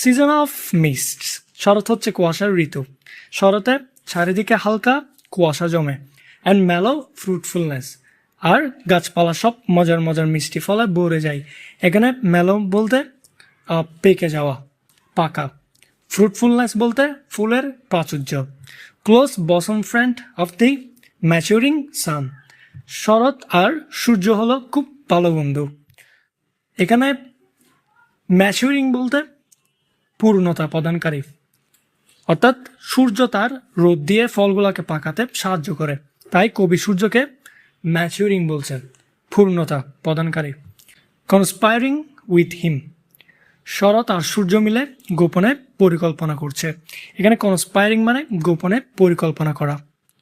Season of মিস্টস, শরৎ হচ্ছে কুয়াশার ঋতু। শরতে চারিদিকে হালকা কুয়াশা জমে। অ্যান্ড মেলো ফ্রুটফুলনেস, আর গাছপালা সব মজার মজার মিষ্টি ফলে ভরে যায়। এখানে মেলো বলতে পেকে যাওয়া, পাকা। ফ্রুটফুলনেস বলতে ফুলের প্রাচুর্য। Close Vasam friend of the maturing সান, শরৎ আর সূর্য হলো খুব ভালো বন্ধু। এখানে ম্যাচুরিং বলতে পূর্ণতা প্রদানকারী, অর্থাৎ সূর্য তার রোদ দিয়ে ফলগুলোকে পাকাতে সাহায্য করে, তাই কবি সূর্যকে ম্যাচুরিং বলছেন, পূর্ণতা প্রদানকারী। কনস্পায়ারিং উইথ হিম, শরৎ আর সূর্য মিলে গোপনে পরিকল্পনা করছে। এখানে কনস্পায়ারিং মানে গোপনে পরিকল্পনা করা।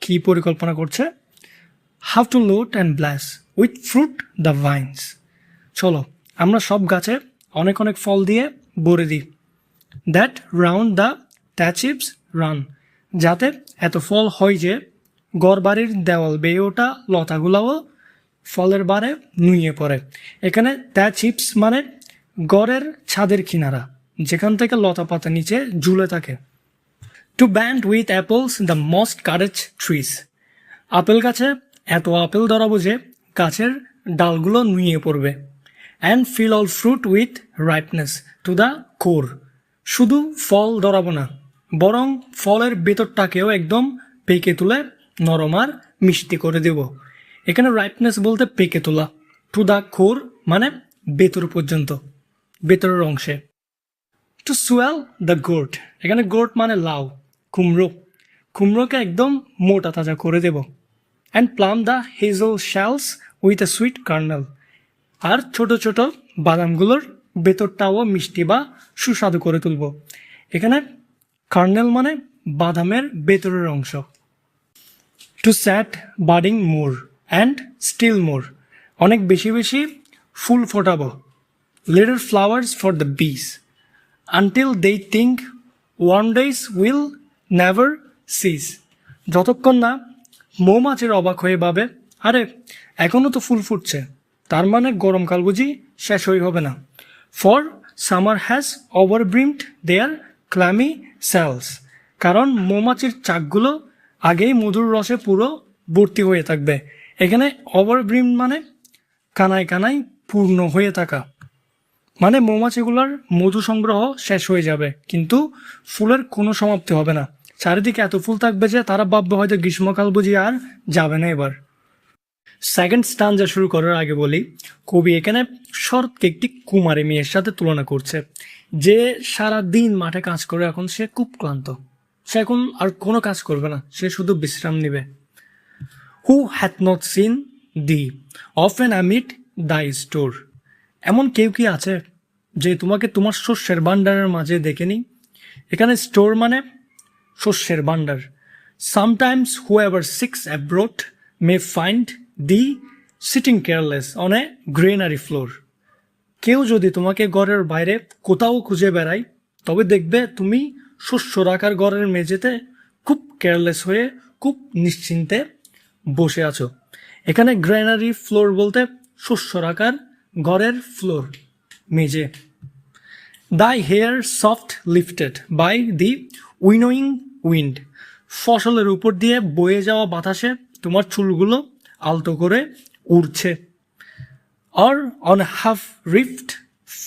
কি পরিকল্পনা করছে? How to load and blush with fruit the vines, চলো আমরা সব গাছে অনেক অনেক ফল দিয়ে ভরে দিই। দ্যাট রাউন্ড দ্য ট্যাচিপস রান, যাতে এত ফল হয় যে ঘরবাড়ির দেওয়াল বেয়ে ওঠা লতাগুলাও ফলের বারে নুয়ে পড়ে। এখানে ট্যাচিপস মানে গড়ের ছাদের কিনারা, যেখান থেকে লতা পাতা নিচে ঝুলে থাকে। To bend with apples the mossed cottage trees, আপেল গাছে এত আপেল ধরাবো যে গাছের ডালগুলো নুয়ে পড়বে। And fill all fruit with ripeness to the core, শুধু ফল ধরাবো না, বরং ফলের ভেতরটাকেও একদম পেকে তুলে নরম আর মিষ্টি করে দেব। এখানে রাইপনেস বলতে পেকে তোলা, টু দ্য কোর মানে ভেতর পর্যন্ত, ভেতরের অংশে। টু সুয়েল দ্য গোট, এখানে গোট মানে লাউ, কুমড়ো, কুমড়োকে একদম মোটা তাজা করে দেব। And plump the hazel shells with a sweet kernel, আর ছোট ছোট বাদামগুলোর ভেতরটাও মিষ্টি বা সুস্বাদু করে তুলব। এখানে কার্নেল মানে বাদামের ভেতরের অংশ। To set budding more and still more, অনেক বেশি বেশি ফুল ফোটাবো। Little flowers for the bees until they think warm days will never cease, যতক্ষণ না মৌমাছির অবাক হয়ে ভাবে আরে এখনও তো ফুল ফুটছে, তার মানে গরমকাল বুঝি শেষ হয়ে হবে না। For summer has overbrimmed their clammy cells, কারণ মৌমাছির চাকগুলো আগেই মধুর রসে পুরো ভর্তি হয়ে থাকবে। এখানে ওভারব্রিম মানে কানায় কানায় পূর্ণ হয়ে থাকা, মানে মৌমাছিগুলোর মধু সংগ্রহ শেষ হয়ে যাবে কিন্তু ফুলের কোনো সমাপ্তি হবে না। চারিদিকে এত ফুল থাকবে যে তারা ভাববে হয়তো গ্রীষ্মকাল বুঝি আর যাবে না এবার। সেকেন্ড স্টাঞ্জা শুরু করার আগে বলি, কবি এখানে শরৎকে একটি কুমারী মেয়ের সাথে তুলনা করছে, যে সারা দিন মাঠে কাজ করে এখন সে খুব ক্লান্ত, সে এখন আর কোনো কাজ করবে না, সে শুধু বিশ্রাম নিবে। Who hath not seen thee often amid thy store, এমন কেউ কি আছে যে তোমাকে তোমার শস্যের ভাণ্ডারের মাঝে দেখেনি? এখানে স্টোর মানে শস্যের ভাণ্ডার। Sometimes whoever seeks abroad may find thee sitting careless on a granary floor, কেউ যদি তোমাকে ঘরের বাইরে কোথাও খুঁজে বেড়ায় তবে দেখবে তুমি শস্য রাখার ঘরের মেঝেতে খুব কেয়ারলেস হয়ে খুব নিশ্চিন্তে বসে আছো। এখানে গ্রেনারি ফ্লোর বলতে শস্য রাখার ঘরের ফ্লোর, মেঝে। Thy hair soft lifted by the winnowing wind, ফসলের উপর দিয়ে বয়ে যাওয়া বাতাসে তোমার চুলগুলো আলতো করে উড়ছে। Or on half reaped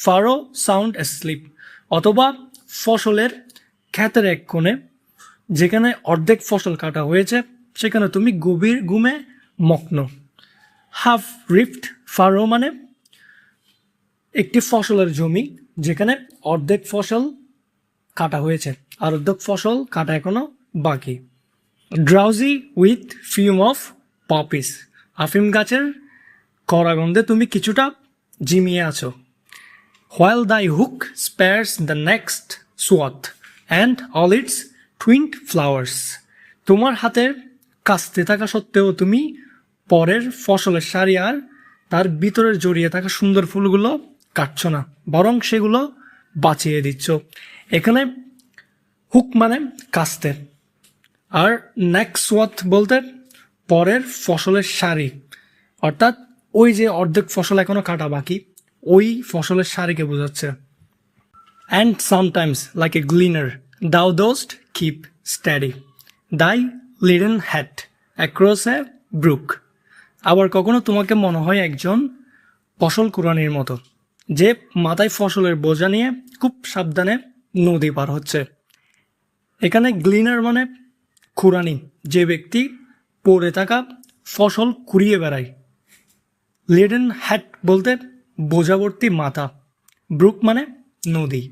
furrow sound sleep, অথবা ফসলের ক্ষেতের এক কোণে যেখানে অর্ধেক ফসল কাটা হয়েছে সেখানে তুমি গভীর ঘুমে মগ্ন। হাফ রিফট ফারো মানে একটি ফসলের জমি যেখানে অর্ধেক ফসল কাটা হয়েছে আর অর্ধেক ফসল কাটা এখনো বাকি। Drowsy with fume of poppies, আফিম গাছের করাগন্ধে তুমি কিছুটা জিমিয়ে আছো। While thy hook spares the next swath and all its twined flowers, তোমার হাতের কাস্তে থাকা সত্ত্বেও তুমি পরের ফসলের সারি আর তার ভিতরের জড়িয়ে থাকা সুন্দর ফুলগুলো কাটছ না, বরং সেগুলো বাঁচিয়ে দিচ্ছ। এখানে হুক মানে কাস্তে, আর নেক্সট সোয়াথ বলতে পরের ফসলের সারি, অর্থাৎ ওই যে অর্ধেক ফসল এখনো কাটা বাকি ওই ফসলের সারিকে বোঝাচ্ছে। And sometimes, like a gleaner, thou dost keep steady thy leaden hat across a brook. আবার কখনো তোমাকে মনে হয় একজন ফসল কুড়ানির মতো, যে মাথায় ফসলের বোঝা নিয়ে খুব সাবধানে নদী পার হচ্ছে। এখানে গ্লিনার মানে কুড়ানি, যে ব্যক্তি পড়ে থাকা ফসল কুড়িয়ে বেড়ায়। লিডেন হ্যাট বলতে বোঝাবর্তী মাথা। ব্রুক মানে নদী।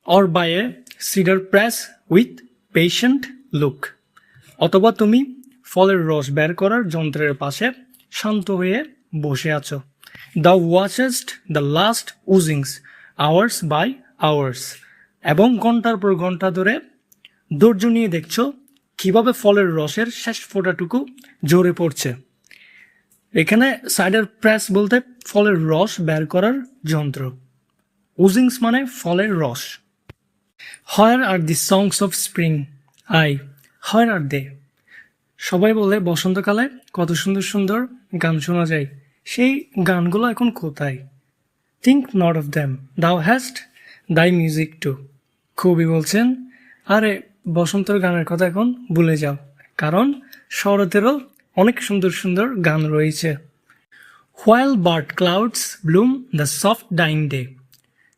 Or by a cider press with patient look, অথবা তুমি ফলের রস বের করার যন্ত্রের পাশে শান্ত হয়ে বসে আছো। Thou watchest the last oozings hours by hours, এবং ঘন্টার পর ঘন্টা ধরে ধৈর্য নিয়ে দেখছো কিভাবে ফলের রসের শেষ ফোঁটাটুকু ঝরে পড়ছে। এখানে সাইডার প্রেস বলতে ফলের রস বের করার যন্ত্র। উজিংস মানে ফলের রস। হোয়ার আর দি সংস অফ স্প্রিং? হোয়ার আর দে? সবাই বলে বসন্তকালে কত সুন্দর সুন্দর গান শোনা যায়, সেই গানগুলো এখন কোথায়? থিঙ্ক নট অফ দ্যাম, দাও হ্যাস্ট দাই মিউজিক টু। কবি বলছেন, আরে বসন্তের গানের কথা এখন ভুলে যাও, কারণ শরতেরও অনেক সুন্দর সুন্দর গান রয়েছে। While barred clouds bloom the soft dying day,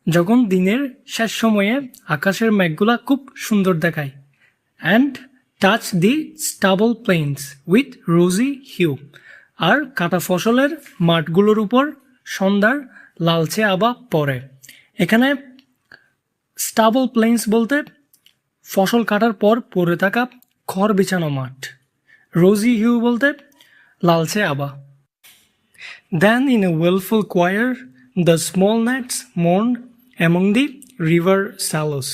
যখন দিনের শেষ সময়ে আকাশের মেঘগুলা খুব সুন্দর দেখায়। And touch the stubble plains with rosy hue, আর কাটা ফসলের মাঠগুলোর উপর সন্ধ্যার লালচে আভা পড়ে। এখানে স্টাবল প্লেন্স বলতে ফসল কাটার পর পড়ে থাকা খড় বিছানো মাঠ। রোজি হিউ বলতে লালচে আভা। দেন in a wailful choir the small gnats mourn among the river sallows,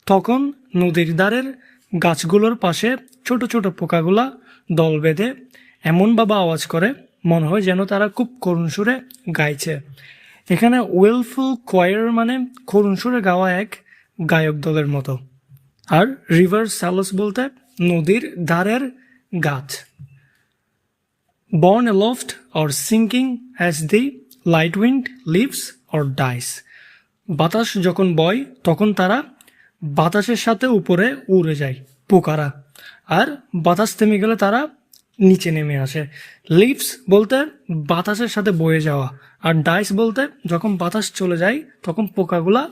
তখন নদীর ধারের গাছগুলোর পাশে ছোট ছোট পোকাগুলা দল বেঁধে এমনভাবে আওয়াজ করে মনে হয় যেন তারা খুব করুণ সুরে গাইছে। এখানে ওয়েলফুল কোয়ার মানে করুণ সুরে গাওয়া এক গায়ক দলের মতো। আর রিভার স্যালোস বলতে নদীর ধারের গাছ। Borne aloft or sinking as the light wind lives or dies, বাতাস যখন বয় তখন তারা বাতাসের সাথে উপরে উড়ে যায় পোকারা, আর বাতাস থেমে গেলে তারা নিচে নেমে আসে। লিভস বলতে বাতাসের সাথে বয়ে যাওয়া, আর ডাইস বলতে যখন বাতাস চলে যায় তখন পোকাগুলা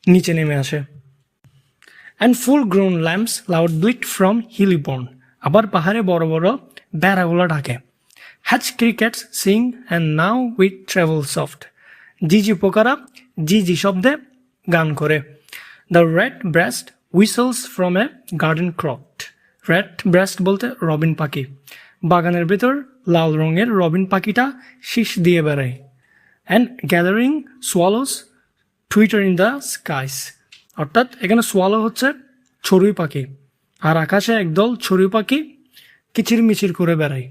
নিচে নেমে আসে। And full grown lambs loud bleat from hilly bourn, আবার পাহাড়ে বড় বড় বেড়াগুলা ডাকে। Hedge crickets sing and now with treble soft, জিজি পোকারা জিজি শব্দে গান করে। The red breast whistles from a garden croft, red breast বলতে রবিন পাখি, বাগানের ভেতর লাল রঙের রবিন পাখিটা শীষ দিয়ে বেড়ায়। And gathering swallows twitter in the skies, অর্থাৎ এখানে সোয়ালো হচ্ছে চড়ুই পাখি, আর আকাশে একদল চড়ুই পাখি কিচিরমিচির করে বেড়ায়।